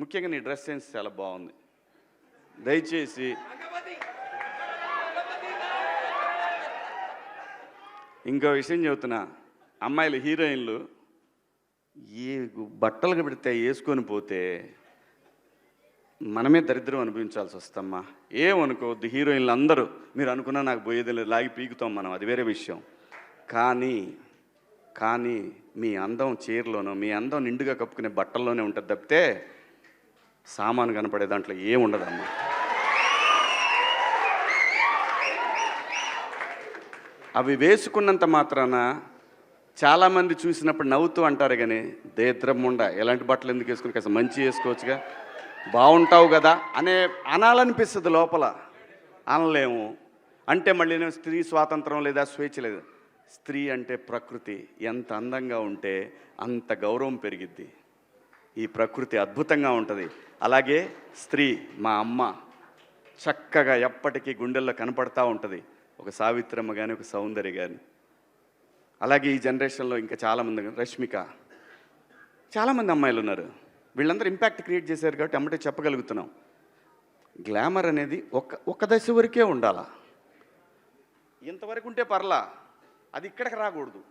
ముఖ్యంగా నీ dress sense చాలా బాగుంది. దయచేసి ఇంకో విషయం చెబుతున్నా, అమ్మాయిలు హీరోయిన్లు ఈ బట్టలు పెడితే వేసుకొని పోతే మనమే దరిద్రం అనిపించాల్సి వస్తమ్మా. ఏమనుకోవద్దు, హీరోయిన్లు అందరూ మీరు అనుకున్నా నాకు పోయేది లేదు, లాగి పీకుతాం మనం, అది వేరే విషయం. కానీ మీ అందం చీరలోనో మీ అందం నిండుగా కప్పుకునే బట్టల్లోనే ఉంటుంది తప్పితే సామాను కనపడే దాంట్లో ఏముండదమ్మా. అవి వేసుకున్నంత మాత్రాన చాలామంది చూసినప్పుడు నవ్వుతూ అంటారు, కానీ దేద్రమ్ముండ ఎలాంటి బట్టలు ఎందుకు వేసుకుని కాస్త మంచి వేసుకోవచ్చుగా, బాగుంటావు కదా అనాలనిపిస్తుంది లోపల, అనలేము. అంటే మళ్ళీ నేను స్త్రీ స్వాతంత్రం లేదా స్వేచ్ఛ లేదు. స్త్రీ అంటే ప్రకృతి, ఎంత అందంగా ఉంటే అంత గౌరవం పెరిగిద్ది. ఈ ప్రకృతి అద్భుతంగా ఉంటుంది. అలాగే స్త్రీ మా అమ్మ చక్కగా ఎప్పటికీ గుండెల్లో కనపడతా ఉంటుంది, ఒక సావిత్రమ్మ కానీ ఒక సౌందర్య కానీ. అలాగే ఈ జనరేషన్లో ఇంకా చాలామంది, రష్మిక, చాలామంది అమ్మాయిలు ఉన్నారు. వీళ్ళందరూ ఇంపాక్ట్ క్రియేట్ చేశారు కాబట్టి అమ్మటే చెప్పగలుగుతున్నాం. గ్లామర్ అనేది ఒక దశ వరకే ఉండాలా, ఇంతవరకు ఉంటే పర్లా, అది ఇక్కడికి రాకూడదు.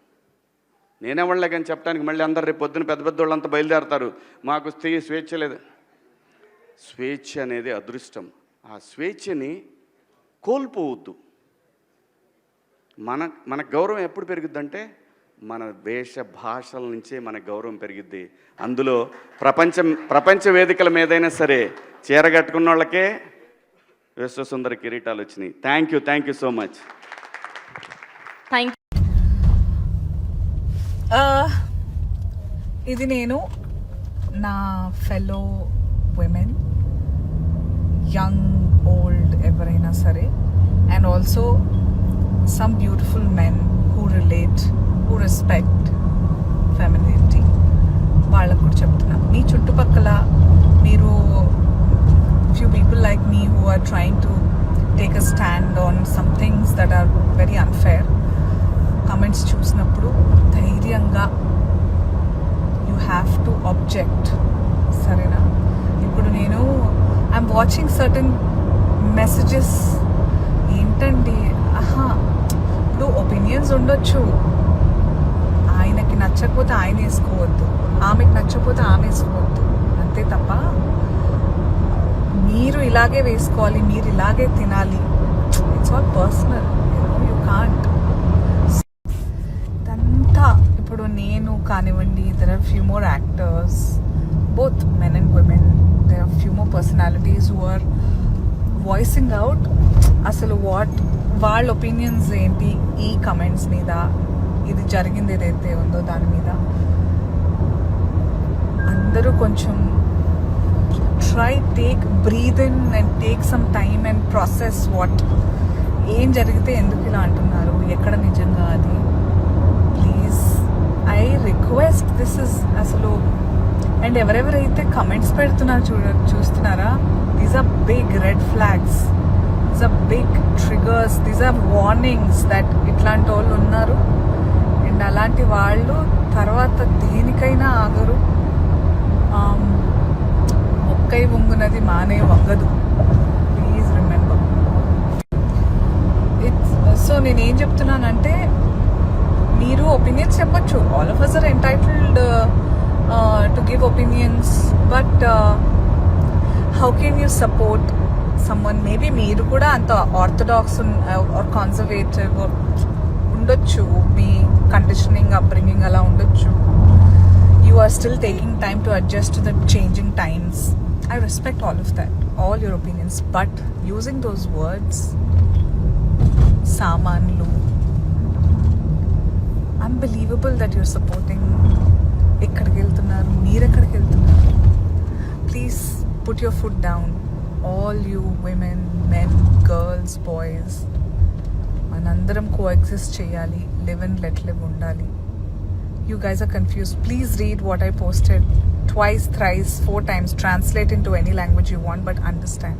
నేనేవాళ్ళే కానీ చెప్పడానికి మళ్ళీ అందరు రేపు పొద్దున పెద్ద పెద్ద వాళ్ళంతా బయలుదేరతారు, మాకు స్వేచ్ఛ లేదు. స్వేచ్ఛ అనేది అదృష్టం. ఆ స్వేచ్ఛని కోల్పోవద్దు. మన గౌరవం ఎప్పుడు పెరుగుద్దంటే మన వేష భాషల నుంచే మన గౌరవం పెరిగిద్ది. అందులో ప్రపంచ వేదికల మీదైనా సరే చీర కట్టుకున్న వాళ్ళకే విశ్వసుందర కిరీటాలు వచ్చినాయి. Thank you so much. ఇది నేను నా ఫెలో విమెన్, యంగ్ ఓల్డ్ ఎవరైనా సరే, and also some beautiful men who relate, who respect femininity, వాళ్ళకు కూడా చెప్తున్నా. మీ చుట్టుపక్కల మీరు few people like me who are trying to take a stand on some things that are very unfair, comments చూసినప్పుడు ధైర్యంగా you have to object, సరేనా? ఇప్పుడు నేను I'm watching certain messages, ఏంటండి ఇప్పుడు ఒపీనియన్స్ ఉండొచ్చు, ఆయనకి నచ్చకపోతే ఆయన వేసుకోవద్దు, ఆమెకి నచ్చకపోతే ఆమె వేసుకోవద్దు, అంతే తప్ప మీరు ఇలాగే వేసుకోవాలి, మీరు ఇలాగే తినాలి, it's all personal, you can't. ఇదంతా ఇప్పుడు నేను కానివ్వండి, there are few more actors, both men and women, there are few more personalities who are voicing out అసలు వాళ్ళ ఒపీనియన్స్ ఏంటి ఈ కమెంట్స్ మీద, ఇది జరిగింది ఏదైతే ఉందో దాని మీద. అందరూ కొంచెం breathe in and take some time and process what, ఏం జరిగితే ఎందుకు ఇలా అంటున్నారు, ఎక్కడ నిజంగా అది. Please I request, this is అసలు. అండ్ ఎవరెవరైతే కమెంట్స్ పెడుతున్నారు చూస్తున్నారా, these are big red flags, these are big triggers, these are warnings that ఇట్లాంటి వాళ్ళు ఉన్నారు. అండ్ అలాంటి వాళ్ళు తర్వాత దేనికైనా ఆగరు. మొక్కై వంగునది మానే వంగదు, ప్లీజ్ రిమెంబర్. సో నేనేం చెప్తున్నానంటే, మీరు ఒపీనియన్స్ చెప్పచ్చు, all of us are entitled to give opinions, but how can you support someone? Maybe మీరు కూడా అంత ఆర్థడాక్స్ ఆర్ కన్జర్వేటివ్ ఉండొచ్చు, మీ కండిషనింగ్ అప్బ్రింగింగ్ అలా ఉండొచ్చు. You are still taking time to adjust to the changing times. I respect all of that, all your opinions, but using those words, సామాన్లు, unbelievable that you're supporting. ఎక్కడికి వెళ్తున్నారు, మీరెక్కడికి వెళ్తున్నారు? Please put your foot down. All you women, men, girls, boys, manandaram coexist cheyali, live and let live undali. You guys are confused. Please read what I posted twice, thrice, 4 times. Translate into any language you want, but understand.